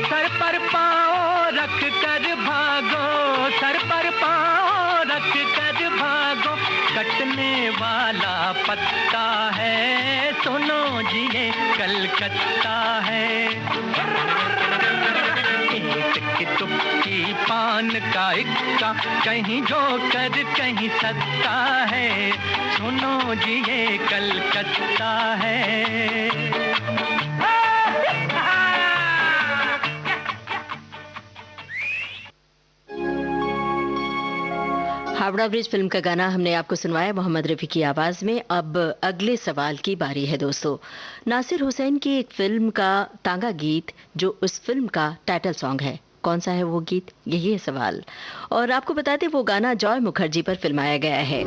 सर पर पाँव रख कर भागो, सर पर पाँव रख कर भागो, कटने वाला पत्ता है, सुनो जी ये कलकत्ता है। ईंट की दुबकी पान का इक्का, कहीं जोकर कहीं सत्ता है, सुनो जी ये कलकत्ता है। हावड़ा ब्रिज फिल्म का गाना हमने आपको सुनवाया मोहम्मद रफ़ी की आवाज में। अब अगले सवाल की बारी है दोस्तों। नासिर हुसैन की एक फिल्म का तांगा गीत जो उस फिल्म का टाइटल सॉन्ग है, कौन सा है वो गीत, यही है सवाल। और आपको बता दें वो गाना जॉय मुखर्जी पर फिल्माया गया है।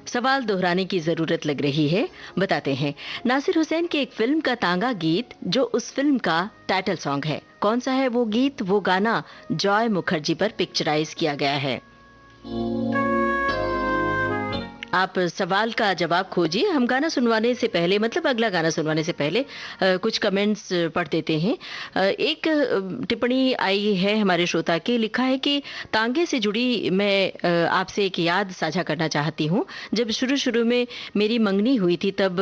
सवाल दोहराने की जरूरत लग रही है, बताते हैं। नासिर हुसैन की एक फिल्म का तांगा गीत जो उस फिल्म का टाइटल सॉन्ग है, कौन सा है वो गीत, वो गाना जॉय मुखर्जी पर पिक्चराइज किया गया है। आप सवाल का जवाब खोजिए। हम गाना सुनवाने से पहले, मतलब अगला गाना सुनवाने से पहले कुछ कमेंट्स पढ़ देते हैं। एक टिप्पणी आई है हमारे श्रोता की, लिखा है कि तांगे से जुड़ी मैं आपसे एक याद साझा करना चाहती हूँ। जब शुरू में मेरी मंगनी हुई थी तब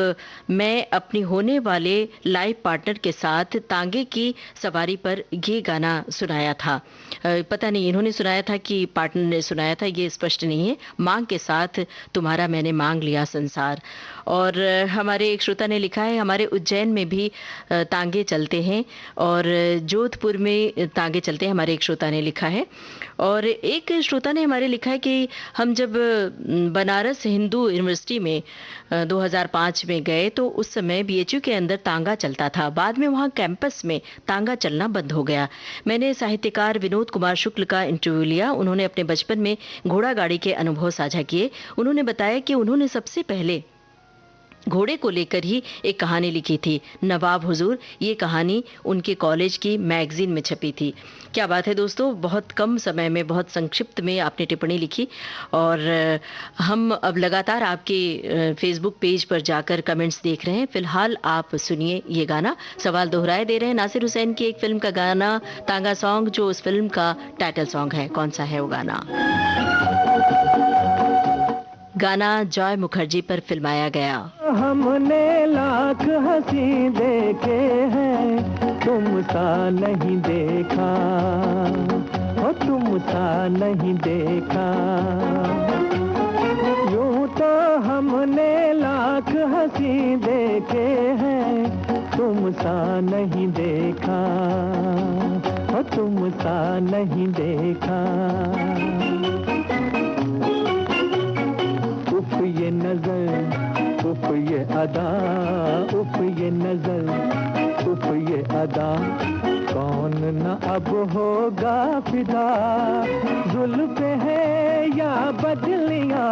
मैं अपनी होने वाले लाइफ पार्टनर के साथ तांगे की सवारी पर ये गाना सुनाया था। पता नहीं इन्होंने सुनाया था कि पार्टनर ने सुनाया था, ये स्पष्ट नहीं है। मांग के साथ तुम्हारा तुम्हारा मैंने मांग लिया संसार। और हमारे एक श्रोता ने लिखा है, हमारे उज्जैन में भी तांगे चलते हैं और जोधपुर में तांगे चलते हैं, हमारे एक श्रोता ने लिखा है। और एक श्रोता ने हमारे लिखा है कि हम जब बनारस हिंदू यूनिवर्सिटी में 2005 में गए तो उस समय बीएचयू के अंदर तांगा चलता था, बाद में वहाँ कैंपस में तांगा चलना बंद हो गया। मैंने साहित्यकार विनोद कुमार शुक्ल का इंटरव्यू लिया। उन्होंने अपने बचपन में घोड़ा गाड़ी के अनुभव साझा किए। उन्होंने बताया कि उन्होंने सबसे पहले घोड़े को लेकर ही एक कहानी लिखी थी, नवाब हुजूर। ये कहानी उनके कॉलेज की मैगजीन में छपी थी। क्या बात है दोस्तों, बहुत कम समय में, बहुत संक्षिप्त में आपने टिप्पणी लिखी। और हम अब लगातार आपके फेसबुक पेज पर जाकर कमेंट्स देख रहे हैं। फिलहाल आप सुनिए ये गाना। सवाल दोहराए दे रहे हैं नासिर हुसैन की एक फिल्म का गाना, तांगा सॉन्ग, जो उस फिल्म का टाइटल सॉन्ग है। कौन सा है वो गाना? गाना जॉय मुखर्जी पर फिल्माया गया। हमने लाख हंसी देखे हैं, तुम सा नहीं देखा, हो तुम सा नहीं देखा। यूं तो हमने लाख हंसी देखे हैं, तुम सा नहीं देखा, हो तुम सा नहीं देखा। उफ ये नजर, उफ ये अदा, उफ ये नजर, उफ ये अदा, कौन न अब होगा फिदा। जुल्फ है या बदलियां,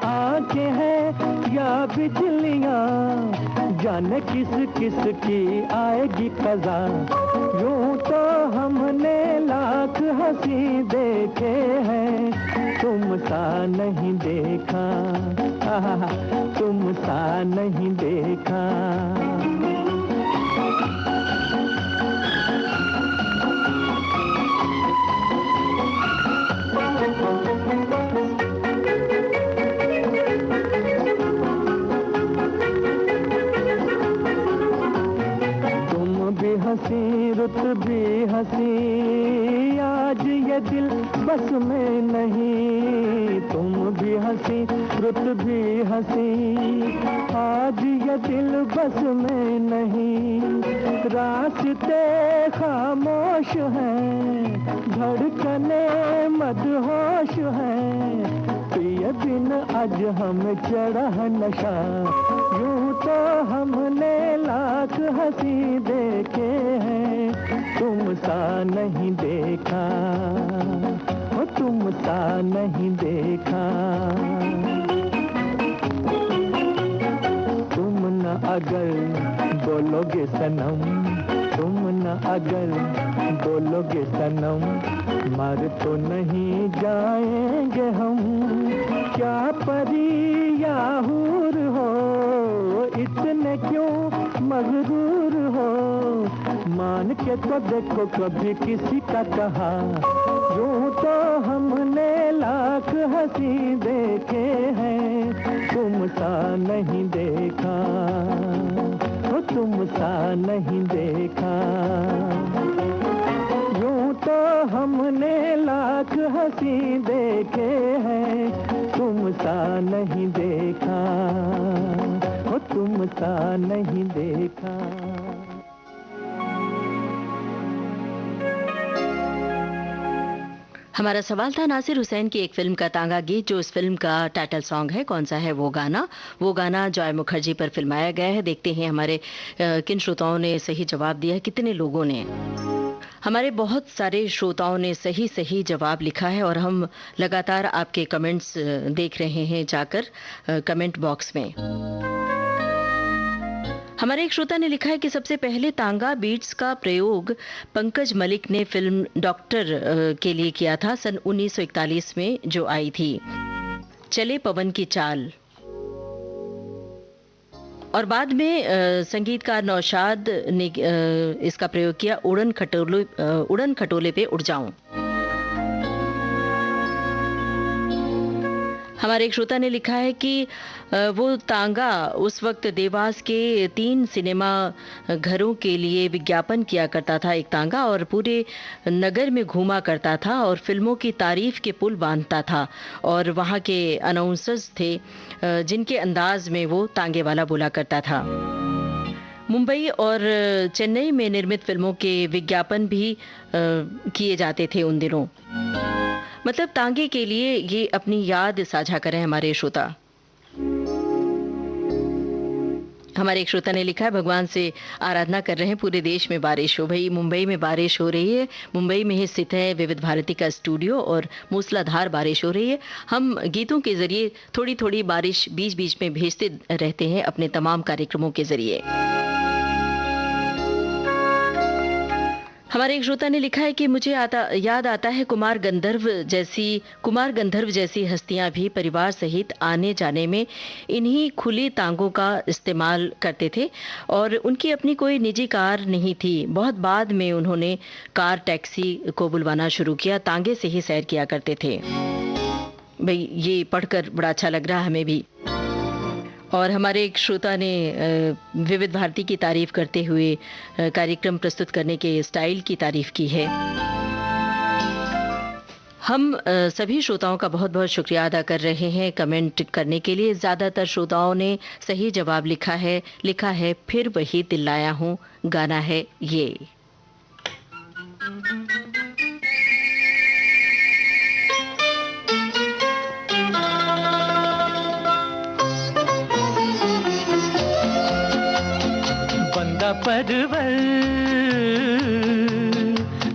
आंखें हैं या बिजलियां, जाने किस किस की आएगी कज़ा। यूं तो हमने लाख हंसी देखे हैं, तुम सा नहीं देखा, तुम सा नहीं देखा। हंसी रुत भी हंसी, आज ये दिल बस में नहीं। तुम भी हंसी रुत भी हंसी, आज ये दिल बस में नहीं। रास्ते खामोश हैं, धड़कने मदहोश हैं, ये दिन आज हमें चढ़ा नशा। यूं तो हमने लाख हंसी देखे हैं, तुम सा नहीं देखा, हो तुम सा नहीं देखा। तुम न अगर बोलोगे सनम, तुम न अगर बोलोगे सनम, मर तो नहीं जाएंगे हम। क्या परी या हूर हो, इतने क्यों मगरूर हो, मान के तो देखो कभी किसी का कहा। यूं तो हमने लाख हंसी देखे हैं, तुम सा नहीं देखा, हो तुम सा नहीं देखा। यूं तो हमने लाख हंसी देखे हैं, तुम सा नहीं देखा, हो तुम सा नहीं देखा। हमारा सवाल था नासिर हुसैन की एक फिल्म का तांगा गीत, जो इस फिल्म का टाइटल सॉन्ग है। कौन सा है वो गाना? वो गाना जॉय मुखर्जी पर फिल्माया गया है। देखते हैं हमारे किन श्रोताओं ने सही जवाब दिया है, कितने लोगों ने। हमारे बहुत सारे श्रोताओं ने सही सही जवाब लिखा है और हम लगातार आपके कमेंट्स देख रहे हैं जाकर कमेंट बॉक्स में। हमारे एक श्रोता ने लिखा है कि सबसे पहले तांगा बीट्स का प्रयोग पंकज मलिक ने फिल्म डॉक्टर के लिए किया था सन 1941 में, जो आई थी। चले पवन की चाल। और बाद में संगीतकार नौशाद ने इसका प्रयोग किया, उड़न खटोले पे उड़ जाऊं। हमारे एक श्रोता ने लिखा है कि वो तांगा उस वक्त देवास के 3 सिनेमा घरों के लिए विज्ञापन किया करता था, एक तांगा, और पूरे नगर में घूमा करता था और फिल्मों की तारीफ के पुल बांधता था। और वहाँ के अनाउंसर्स थे जिनके अंदाज में वो तांगे वाला बोला करता था। मुंबई और चेन्नई में निर्मित फिल्मों के विज्ञापन भी किए जाते थे उन दिनों। मतलब तांगे के लिए ये अपनी याद साझा करें हमारे श्रोता। हमारे एक श्रोता ने लिखा है, भगवान से आराधना कर रहे हैं पूरे देश में बारिश हो। भाई मुंबई में बारिश हो रही है, मुंबई में ही स्थित है विविध भारती का स्टूडियो और मूसलाधार बारिश हो रही है। हम गीतों के जरिए थोड़ी थोड़ी बारिश बीच बीच में भेजते रहते हैं अपने तमाम कार्यक्रमों के जरिए। हमारे एक श्रोता ने लिखा है कि मुझे याद आता है कुमार गंधर्व जैसी हस्तियां भी परिवार सहित आने जाने में इन्हीं खुली तांगों का इस्तेमाल करते थे और उनकी अपनी कोई निजी कार नहीं थी। बहुत बाद में उन्होंने कार टैक्सी को बुलवाना शुरू किया, तांगे से ही सैर किया करते थे। भाई ये पढ़कर बड़ा अच्छा लग रहा हमें भी। और हमारे एक श्रोता ने विविध भारती की तारीफ करते हुए कार्यक्रम प्रस्तुत करने के स्टाइल की तारीफ की है। हम सभी श्रोताओं का बहुत बहुत शुक्रिया अदा कर रहे हैं कमेंट करने के लिए। ज़्यादातर श्रोताओं ने सही जवाब लिखा है फिर वही दिल लाया हूँ, गाना है ये।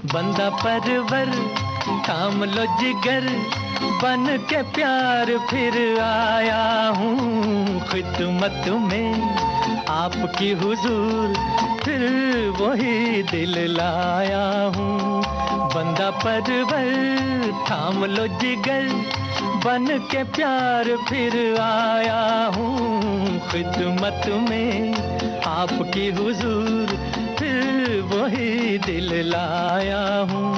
बंदा परवर थाम लो जिगर, बन के प्यार फिर आया हूँ खिदमत में आपकी हुजूर, फिर वही दिल लाया हूँ। बंदा परवर थाम लो जिगर, बन के प्यार फिर आया हूँ खिदमत में आपकी हुजूर, फिर वही दिल लाया हूँ।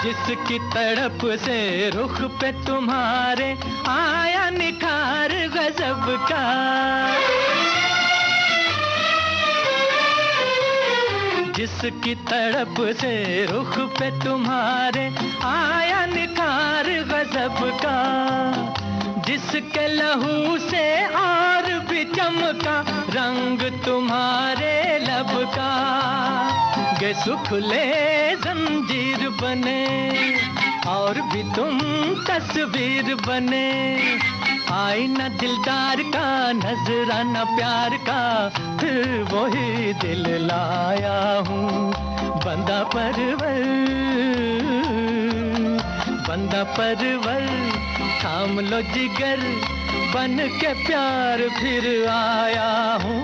जिसकी तड़प से रुख पे तुम्हारे आया निखार गजब का, जिसकी तड़प से रुख पे तुम्हारे आया निखार गजब का, जिसके लहू से और भी चमका रंग तुम्हारे लब का, गे सुखले जंजीर बने और भी तुम तस्वीर बने, आईना दिलदार का नजराना प्यार का, फिर वही दिल लाया हूँ। बंदा परवर थाम लो जिगर, बन के प्यार फिर आया हूँ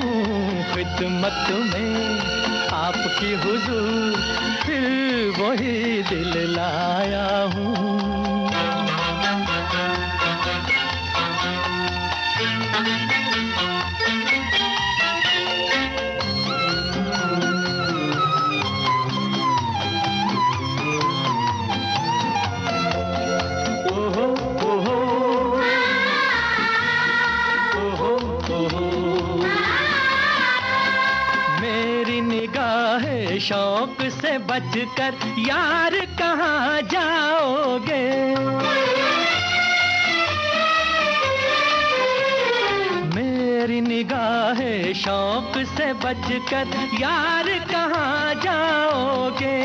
खिदमत में आपकी हुजूर, फिर वही दिल लाया हूँ। शौक से बचकर यार कहाँ जाओगे, मेरी निगाहें शौक से बचकर यार कहाँ जाओगे,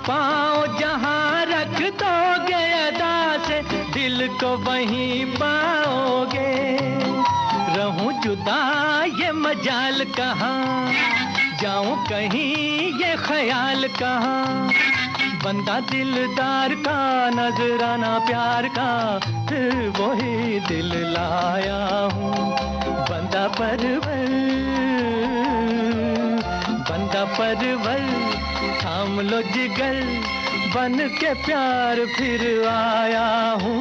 पाँव जहाँ रख दोगे अदा से दिल को वहीं पाओगे, रहूं जुदा ये मजाल कहाँ, जाऊं कहीं ये ख्याल कहाँ, बंदा दिलदार का नजराना प्यार का, फिर वही दिल लाया हूँ। बंदा मेरा परवल थाम लो जिगर, बन के प्यार फिर आया हूँ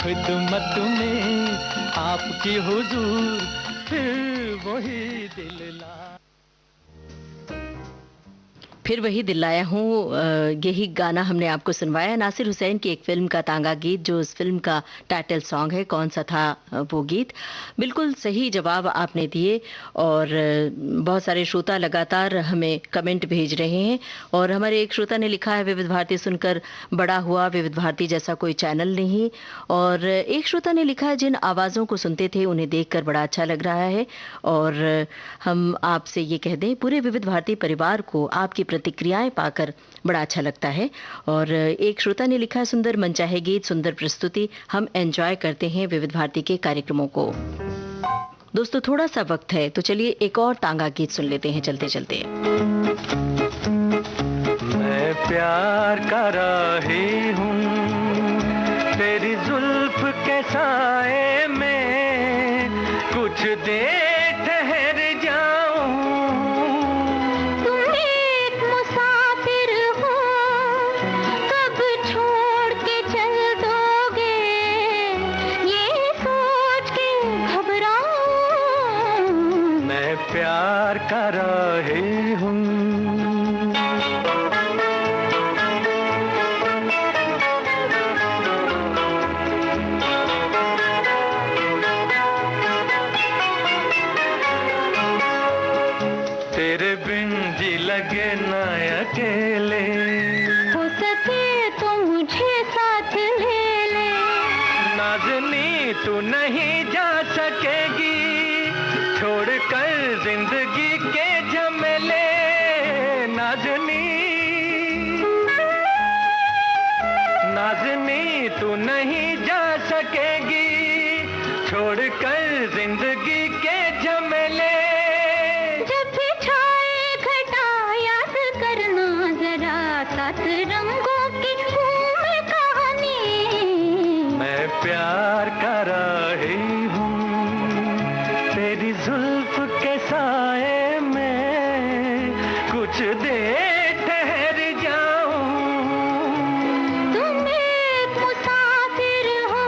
खिदमत में आपकी हुजूर, फिर वही दिल ला। फिर वही दिल लाया हूँ, यही गाना हमने आपको सुनवाया। नासिर हुसैन की एक फिल्म का तांगा गीत, जो उस फिल्म का टाइटल सॉन्ग है। कौन सा था वो गीत? बिल्कुल सही जवाब आपने दिए। और बहुत सारे श्रोता लगातार हमें कमेंट भेज रहे हैं। और हमारे एक श्रोता ने लिखा है, विविध भारती सुनकर बड़ा हुआ, विविध भारती जैसा कोई चैनल नहीं। और एक श्रोता ने लिखा है, जिन आवाज़ों को सुनते थे उन्हें देखकर बड़ा अच्छा लग रहा है। और हम आपसे ये कह दें, पूरे विविध भारती परिवार को आपकी प्रतिक्रियाएं पाकर बड़ा अच्छा लगता है। और एक श्रोता ने लिखा है, सुंदर मनचाहे गीत, सुंदर प्रस्तुति, हम एंजॉय करते हैं विविध भारती के कार्यक्रमों को। दोस्तों थोड़ा सा वक्त है तो चलिए एक और तांगा गीत सुन लेते हैं चलते चलते। मैं प्यार कर रही हूँ तेरी जुल्फ के साए में, कुछ देर ठहर प्यार कर रही हूँ। तेरे बिन जी लगे ना अकेले, हो सके तो मुझे साथ ले ले। नाज़नी तू नहीं जा सकेगी छोड़ कर जिंदगी के झमेले, नाज़नी नाज़नी तू नहीं जा सकेगी छोड़ कर जिंदगी के झमेले। जब भी छाए घटा याद करना जरा, सात रंगों की घूम कहानी। मैं प्यार कर रही हूँ तेरी जुल्फ के साए में, कुछ देर ठहर जाऊं। तुम एक मुसाफिर हो,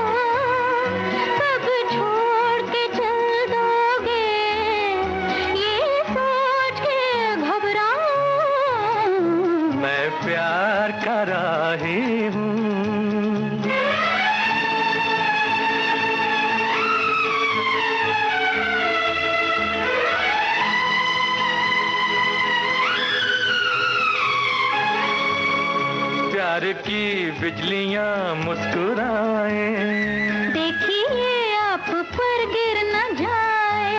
सब छोड़ के चल दोगे, ये सोच के घबराऊं। मैं प्यार कर रही हूँ। प्यार की बिजलियां मुस्कुराए, देखिए आप पर गिर न जाए।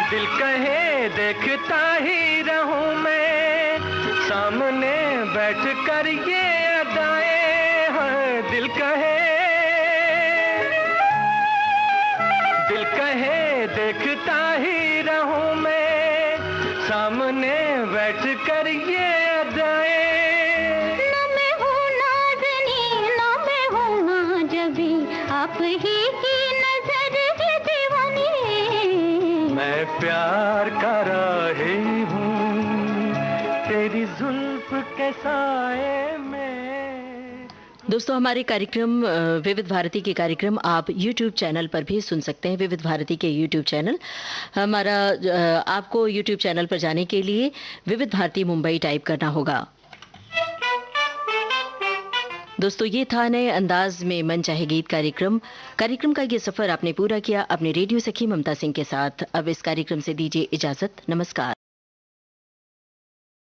दिल कहे देखता ही रहूं मैं, सामने बैठ कर ये अदाएं हैं। दिल कहे देखता ही रहूं मैं, सामने बैठ कर ये अदाएं। आप ही की नजर की दीवानी। मैं प्यार कर रही हूँ तेरी जुल्फ के साए में। दोस्तों हमारे कार्यक्रम विविध भारती के कार्यक्रम आप YouTube चैनल पर भी सुन सकते हैं। विविध भारती के YouTube चैनल हमारा, आपको YouTube चैनल पर जाने के लिए विविध भारती मुंबई टाइप करना होगा। दोस्तों ये था नए अंदाज में मन चाहे गीत कार्यक्रम का ये सफर आपने पूरा किया अपने रेडियो सखी ममता सिंह के साथ। अब इस कार्यक्रम से दीजिए इजाजत, नमस्कार।